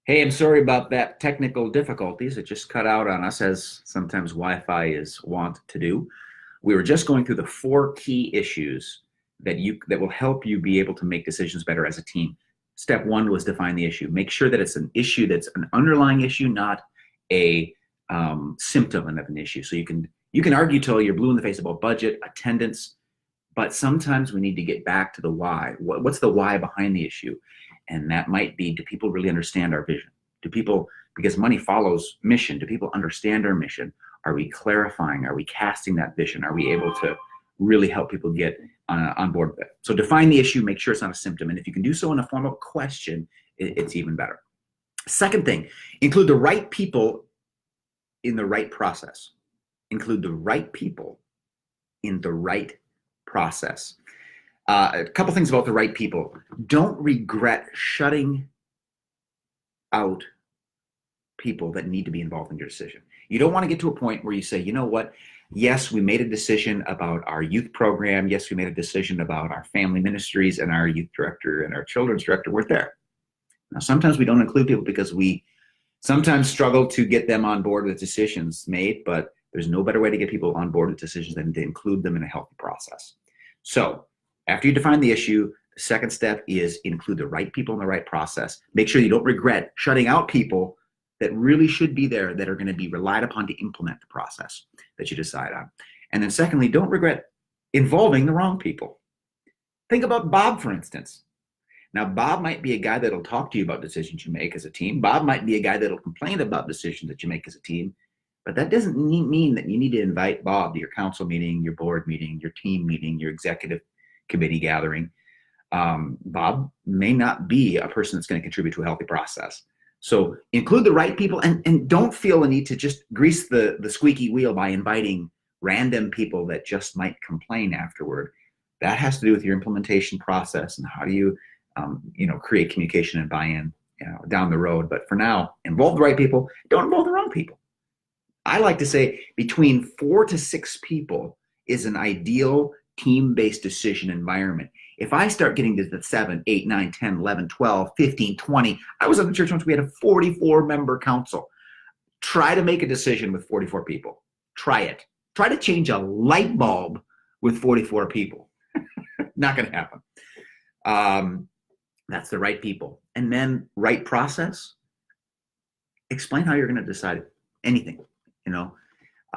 Hey, I'm sorry about that technical difficulties. It just cut out on us, as sometimes Wi-Fi is wont to do. We were just going through the four key issues that will help you be able to make decisions better as a team. Step one was define the issue. Make sure that it's an issue that's an underlying issue, not a symptom of an issue. So you can argue till you're blue in the face about budget, attendance, but sometimes we need to get back to the why. What's the why behind the issue? And that might be, do people really understand our vision? Do people, because money follows mission, do people understand our mission? Are we clarifying? Are we casting that vision? Are we able to really help people get on board with it? So define the issue, make sure it's not a symptom. And if you can do so in a form of question, it's even better. Second thing, include the right people in the right process. Include the right people in the right process. A couple things about the right people. Don't regret shutting out people that need to be involved in your decision. You don't want to get to a point where you say, you know what? Yes, we made a decision about our youth program. Yes, we made a decision about our family ministries, and our youth director and our children's director were there. Now, sometimes we don't include people because we sometimes struggle to get them on board with decisions made, but there's no better way to get people on board with decisions than to include them in a healthy process. So after you define the issue, the second step is include the right people in the right process. Make sure you don't regret shutting out people that really should be there, that are going to be relied upon to implement the process that you decide on. And then secondly, don't regret involving the wrong people. Think about Bob, for instance. Now, Bob might be a guy that'll talk to you about decisions you make as a team. Bob might be a guy that'll complain about decisions that you make as a team. But that doesn't mean that you need to invite Bob to your council meeting, your board meeting, your team meeting, your executive committee gathering. Bob may not be a person that's going to contribute to a healthy process. So include the right people, and don't feel a need to just grease the squeaky wheel by inviting random people that just might complain afterward. That has to do with your implementation process and how do you create communication and buy-in down the road. But for now, involve the right people. Don't involve the wrong people. I like to say between 4 to 6 people is an ideal team-based decision environment. If I start getting to the 7, 8, 9, 10, 11, 12, 15, 20, I was at the church once, we had a 44-member council. Try to make a decision with 44 people. Try it. Try to change a light bulb with 44 people. Not going to happen. That's the right people. And then right process. Explain how you're going to decide anything.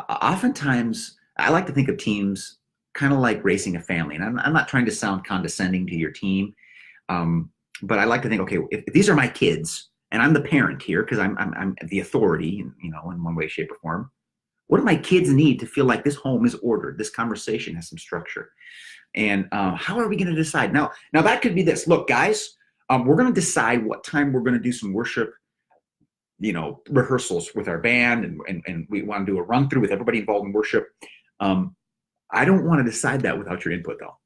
Oftentimes I like to think of teams kind of like racing a family. And I'm not trying to sound condescending to your team, but I like to think, okay, if these are my kids and I'm the parent here because I'm the authority, in one way, shape, or form. What do my kids need to feel like this home is ordered? This conversation has some structure. And how are we going to decide? Now that could be this. Look, guys, we're going to decide what time we're going to do some worship rehearsals with our band, and we want to do a run through with everybody involved in worship. I don't want to decide that without your input, though,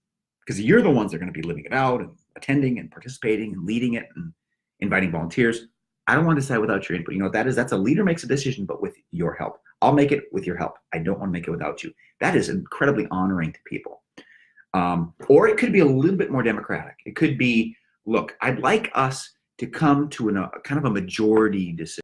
because you're the ones that are going to be living it out and attending and participating and leading it and inviting volunteers. I don't want to decide without your input. You know what that is? That's a leader makes a decision, but with your help. I'll make it with your help. I don't want to make it without you. That is incredibly honoring to people. Or it could be a little bit more democratic. It could be, look, I'd like us to come to kind of a majority decision.